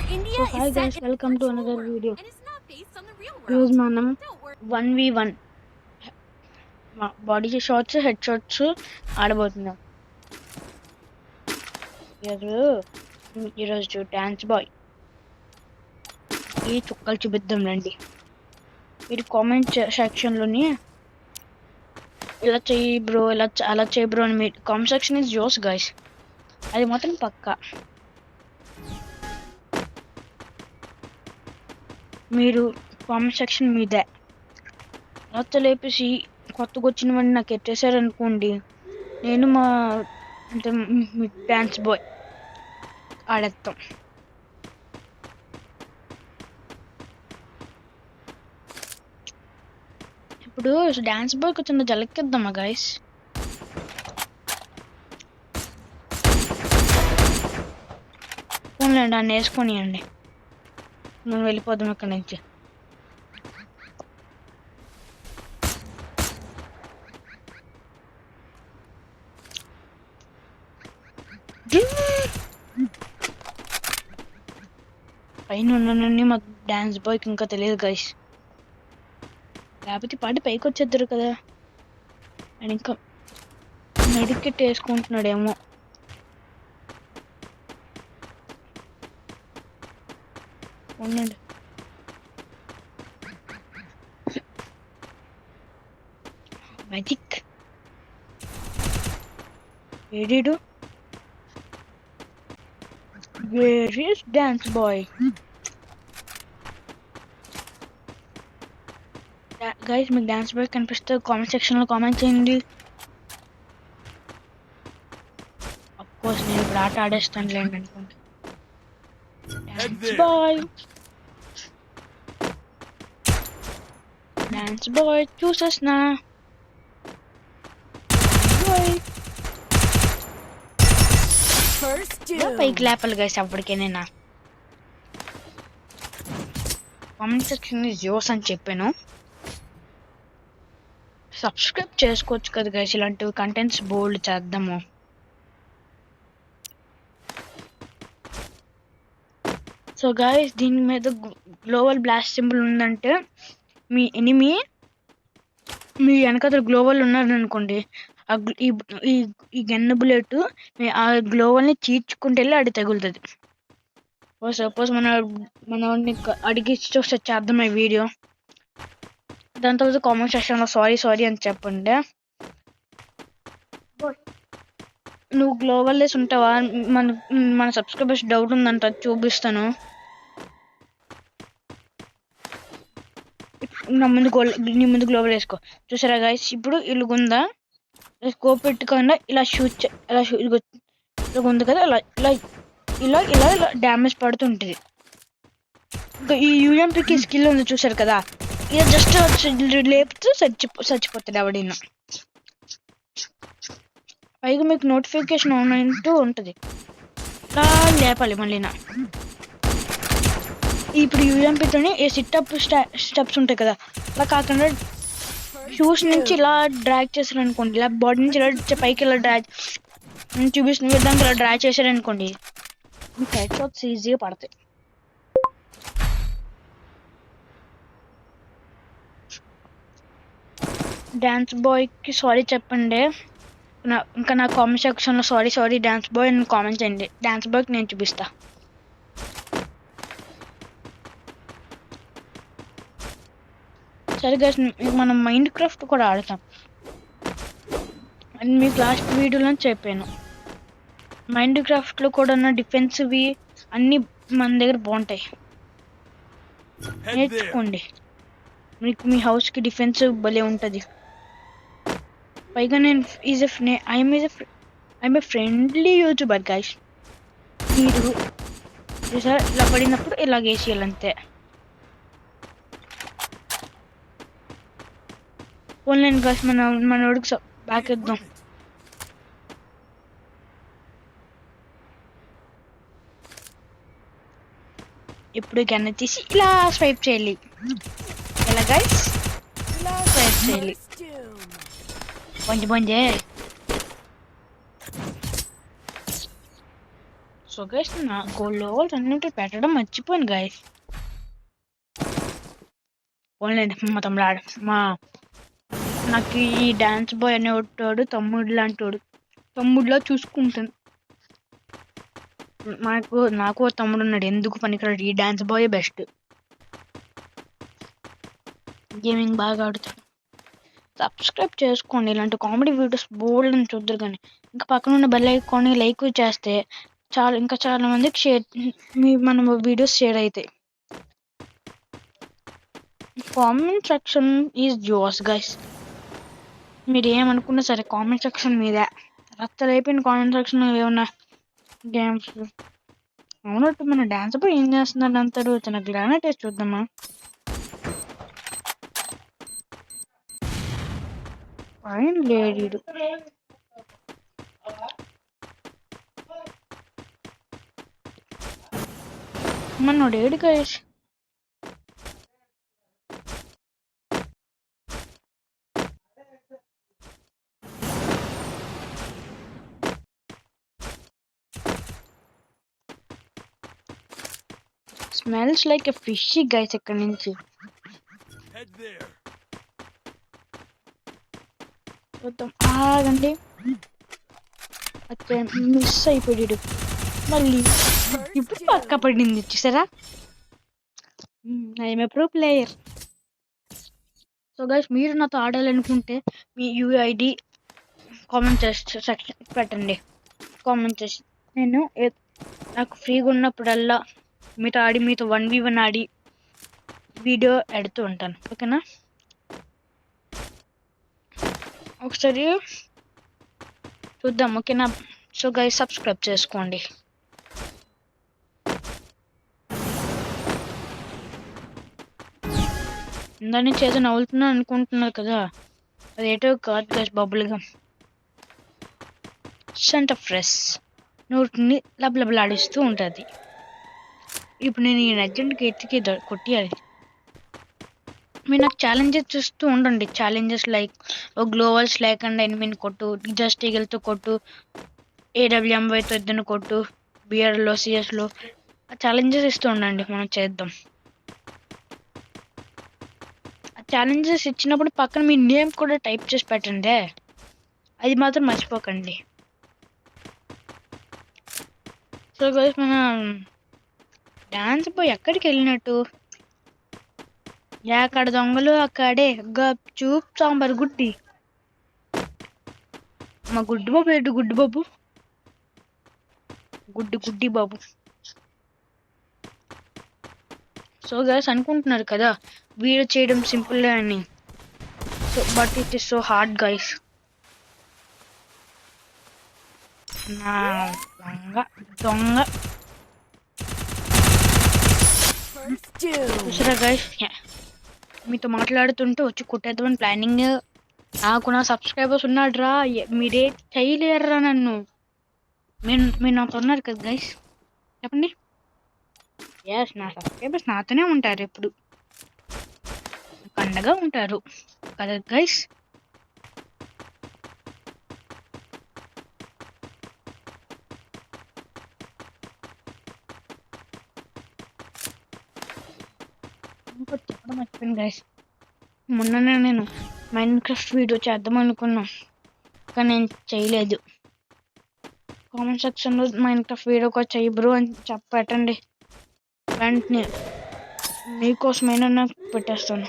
So hi guys, welcome to another video. ఈరోజు మనం 1v1 body shots head shots ఆడబోతున్నాం. ఈరోజు డాన్స్ బాయ్ ఈ చుక్కలు చూపిద్దాం రండి. మీరు కామెంట్ సెక్షన్లోని ఇలా చెయ్యి బ్రో, అలా చెయ్యి బ్రో అని మీ comment section is yours guys, అది మాత్రం పక్కా. మీరు కామెంట్ సెక్షన్ మీదే లేపేసి కొత్తగా వచ్చిన వాడిని నాకు ఎట్టేసారనుకోండి, నేను మా అంటే డాన్స్ బాయ్ ఆడేస్తాం. ఇప్పుడు డాన్స్ బాయ్కి చిన్న జలక్కిద్దామా గైస్? ఫోన్లేండి, అన్న వేసుకొనియండి, మేము వెళ్ళిపోదాం ఇక్కడి నుంచి. పైన ఉన్నానని మాకు డాన్స్ బాయ్కి ఇంకా తెలియదు గైస్, లేకపోతే పాటి పైకి వచ్చేద్దరు కదా. అండ్ ఇంకా మెడికెట్ వేసుకుంటున్నాడేమో. ఉండండి, మ్యాజిక్ ఏడీడు. Where is dance boy? Guys, మీకు డాన్స్ బాయ్ కనిపిస్తే కామెంట్ సెక్షన్లో కామెంట్ చేయండి. అఫ్కోర్స్ నేను ఇప్పుడు ఆట ఆడేస్తాను లేండి అనుకోండి. డాన్స్ బాయ్ చూసేసిన పైకి లేపాలి గైస్ అప్పటికేనేనా. కామెంట్ సెక్షన్ జోస్ అని చెప్పాను, సబ్స్క్రైబ్ చేసుకోవచ్చు కదా గైస్, ఇలాంటివి కంటెంట్స్ బోల్డ్ చేద్దాము. సో గైస్, దీని మీద గ్లోబల్ బ్లాస్ట్ సింబల్ ఉందంటే మీ ఎనిమి మీ వెనకాల గ్లోబల్ ఉన్నారనుకోండి, ఈ గన్న బుల్లెట్ ఆ గ్లోవల్ని చీల్చుకుంటే వెళ్ళి అడి తగులుతుంది. సపోజ్ మనల్ని అడిగి చేద్దాం ఈ వీడియో. దాని తర్వాత కామెంట్ సెక్షన్లో సారీ అని చెప్పండి. నువ్వు గ్లోబల్ లెస్ ఉంటావా, మన సబ్స్క్రైబర్స్ డౌట్ ఉందంట, చూపిస్తాను. నీ ముందు గ్లోబల్ వేసుకో. చూసారా గైస్, ఇప్పుడు ఇలుగుందా, స్కోప్ పెట్టుకుండా ఇలా షూట్ ఇలా ఉంది కదా, ఇలా డ్యామేజ్ పడుతుంటుంది. ఇంకా ఈ యూఎంపీకి స్కిల్ ఉంది చూసారు కదా, ఇక జస్ట్ లేపుతూ చచ్చిపోతాడు ఎవడైనా. పైగా మీకు నోటిఫికేషన్ ఆన్ అంటూ ఉంటుంది, ఇలా లేపాలి మళ్ళీనా. ఇప్పుడు యూఎంపీతోని ఏ సిట్అప్ స్టెప్స్ ఉంటాయి కదా, అలా కాకుండా షూస్ నుంచి ఇలా డ్రాగ్ చేశారనుకోండి, ఇలా బాడీ నుంచి ఇలా పైకి ఇలా డ్రాగ్ చూపిస్తున్న విధంగా ఇలా డ్రాగ్ చేశారనుకోండి, మీకు హెడ్ షాట్స్ ఈజీగా పడతాయి. డాన్స్ బాయ్కి సారీ చెప్పండి. ఇంకా నా కామెంట్ సెక్షన్లో సారీ డాన్స్ బాయ్ అని కామెంట్ చేయండి. డాన్స్ బాయ్కి నేను చూపిస్తా. సరే గైస్, మనం మైండ్ క్రాఫ్ట్ కూడా ఆడతాం అని మీకు లాస్ట్ వీడియోలో చెప్పాను. మైండ్ క్రాఫ్ట్లో కూడా ఉన్న డిఫెన్సివ్వి అన్నీ మన దగ్గర బాగుంటాయి, నేర్చుకోండి. మీకు మీ హౌస్కి డిఫెన్సివ్ భలే ఉంటుంది. పైగా నేను I'm a friendly YouTuber guys. మీరు చూసారా, ఇలా పడినప్పుడు ఇలా వేసేయాలంతే. ఆన్లైన్ గైస్, మనోడికి బ్యాక్ ఇద్దాం. ఇప్పుడు గన్న తీసి ఇలా స్వైప్ చేయాలి. ఎలా గైస్, ఇలా స్వైప్ చేయాలి. బొంజే సో గైస్ నా గోల్డ్ లెవెల్స్ అన్నింటి పెట్టడం మర్చిపోయాను గైస్. ఓన్లేండి మా తమ్ముడు మా నాకు ఈ డాన్స్ బాయ్ అనేవాడు తమ్ముడు లాంటి వాడు, తమ్ముడులా చూసుకుంటాను. నాకు ఓ తమ్ముడు ఉన్నాడు, ఎందుకు పనికిరాడు, ఈ డాన్స్ బాయ్ బెస్ట్, గేమింగ్ బాగా ఆడుతాడు. సబ్స్క్రైబ్ చేసుకోండి, ఇలాంటి కామెడీ వీడియోస్ బోల్డ్ అని చూద్దరు. కానీ ఇంకా పక్కన ఉన్న బెల్ ఐకాన్ని లైక్ చేస్తే ఇంకా చాలా మందికి మన వీడియోస్ షేర్ అవుతాయి. Comment section is yours guys. మీరు ఏమనుకున్నా సరే కామెంట్ సెక్షన్ మీదే. రచ్చలైపోయిన కామెంట్ సెక్షన్ ఏమన్నా గేమ్స్. అవునట్టు మన డాన్స్ అప్పుడు ఏం చేస్తున్నాడు అంటాడు, చిన్న గ్రానైట్ వేసి చూద్దామా. పైన లేడీడు మనోడు ఏడు guys. Smells like a fishy guys ఇక్కడి నుంచి. చూద్దాం ఆగండి. మిస్ అయిపోయాడు మళ్ళీ. ఇప్పుడు పక్క పడింది చూసారా. I'm a pro player. So guys మీరు నాతో ఆడాలనుకుంటే మీ యూఐడి కామెంట్ సెక్షన్ పెట్టండి. కామెంట్ చేసి నేను నాకు ఫ్రీగా ఉన్నప్పుడల్లా మీతో 1v1 ఆడి వీడియో ఎడుతూ ఉంటాను, ఓకేనా. ఒకసారి చూద్దాం, ఓకేనా. సో గైస్ సబ్స్క్రైబ్ చేసుకోండి. దాన్ని చేత నవ్వుతున్నాను అనుకుంటున్నారు కదా, అదేటో కాదు గైస్, బబుల్గా సెంట్ ఆఫ్ ఫ్రెష్ నోటిని లబలబలాడిస్తూ ఉంటుంది. ఇప్పుడు నేను ఈ అర్జెంట్కి ఎత్తికి కొట్టియాలి. మీరు నాకు ఛాలెంజెస్ చూస్తూ ఉండండి. ఛాలెంజెస్ లైక్ గ్లోవల్స్ లేకుండా ఎనిమిని కొట్టు, జస్ట్ ఈగల్తో కొట్టు, AWMYతో ఇద్దరిని కొట్టు, బిఆర్లో సిఎస్లో ఛాలెంజెస్ ఇస్తూ ఉండండి, మనం చేద్దాం. ఛాలెంజెస్ ఇచ్చినప్పుడు పక్కన మీ నేమ్ కూడా టైప్ చేసి పెట్టండి, అది మాత్రం మర్చిపోకండి. సో గైస్ మన డాన్స్ బాయ్ ఎక్కడికి వెళ్ళినట్టు, ఎక్కడ దొంగలు అక్కడే చూప్ సాంబార్ గుడ్డి. మా గుడ్డు బాబు ఏంటి, గుడ్డు బాబు గుడ్డి బాబు. సో గైస్ అనుకుంటున్నారు కదా వీడియో చేయడం సింపుల్ అని, so but it is so hard guys. నా దొంగ చూసారా గైస్, మీతో మాట్లాడుతుంటే వచ్చి కొట్టేద్దామని ప్లానింగ్. నాకు నా సబ్స్క్రైబర్స్ ఉన్నాడురా, మీరే చేయలేరురా నన్ను. మీరు నాతో ఉన్నారు కదా గైస్, చెప్పండి. ఎస్, నా సబ్స్క్రైబర్స్ నాతోనే ఉంటారు, ఎప్పుడు పండగా ఉంటారు కదా గైస్. చెప్పడం మర్చిపోయింది గైస్, మొన్ననే నేను మైన్క్రాఫ్ట్ వీడియో చేద్దాం అనుకున్నా, కానీ నేను చేయలేదు. కామెంట్ సెక్షన్లో మైన్క్రాఫ్ట్ వీడియో కూడా చెయ్యి బ్రో అని పెట్టండి, వెంటనే మీకోసమైనా నాకు పెట్టేస్తాను.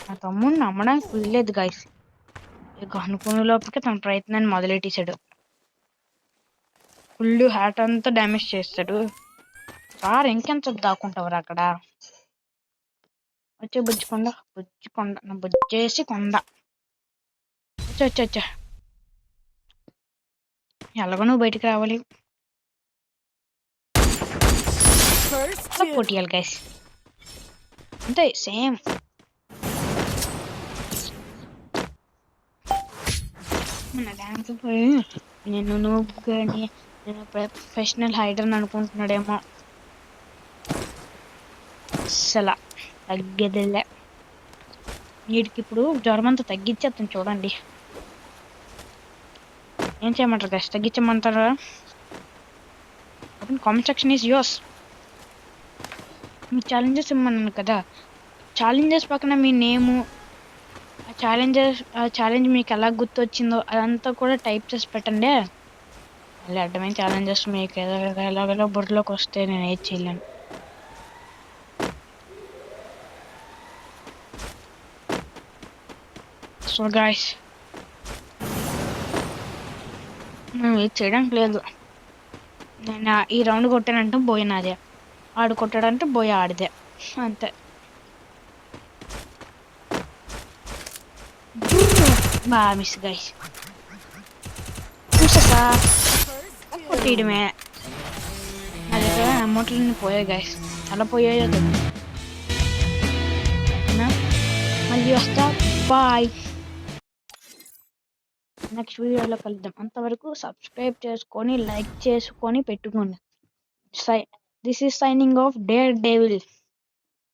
నా తమ్ముడిని నమ్మడానికి వీల్లేదు గైస్. ఇక అనుకునే లోపలికి తన ప్రయత్నాన్ని మొదలెట్టేశాడు. ఫుల్ హ్యాట్ అంతా డ్యామేజ్ చేస్తాడు. సార్ ఇంకెంత దాక్కుంటారు అక్కడ, వచ్చే బుజ్జికొండ నా బుజ్జేసి కొండ. వచ్చా ఎలాగో నువ్వు బయటికి రావాలి, కొట్టియాలి గైస్, అంతే సేమ్. మన డాన్స్ పోయి నేను ప్రొఫెషనల్ హైడర్ అనుకుంటున్నాడేమో, అసలు తగ్గేదిలే. వీడికి ఇప్పుడు జ్వరం అంతా తగ్గించేస్తాను చూడండి. ఏం చేయమంటారు గైస్? తగ్గించమంటారా? Open comment section is yours. మీ ఛాలెంజెస్ ఇమ్మన్నాను కదా, ఛాలెంజెస్ పక్కన మీ నేము, ఆ ఛాలెంజ్ మీకు ఎలా గుర్తొచ్చిందో అదంతా కూడా టైప్ చేసి పెట్టండి. మళ్ళీ అడ్డమైన ఛాలెంజెస్ మీకు ఎలాగో బుర్రలోకి వస్తే నేను ఏది చేయలేను. సో గాయస్, మేము ఏది చేయడానికి లేదు. నేను ఈ రౌండ్ కొట్టానంటే పోయినదే, ఆడు కొట్టాడంటే పోయి ఆడిదే, అంతే. బాగా మిస్ గైస్, చూసా కొట్టేయడమే. నా దగ్గర అమౌంట్లన్నీ పోయాయి గైస్, చాలా పోయాయో తెలియదు. మళ్ళీ వస్తా, బాయ్. నెక్స్ట్ వీడియోలో కలుద్దాం. అంతవరకు సబ్స్క్రైబ్ చేసుకొని, లైక్ చేసుకొని పెట్టుకోండి. This is signing off dare devil.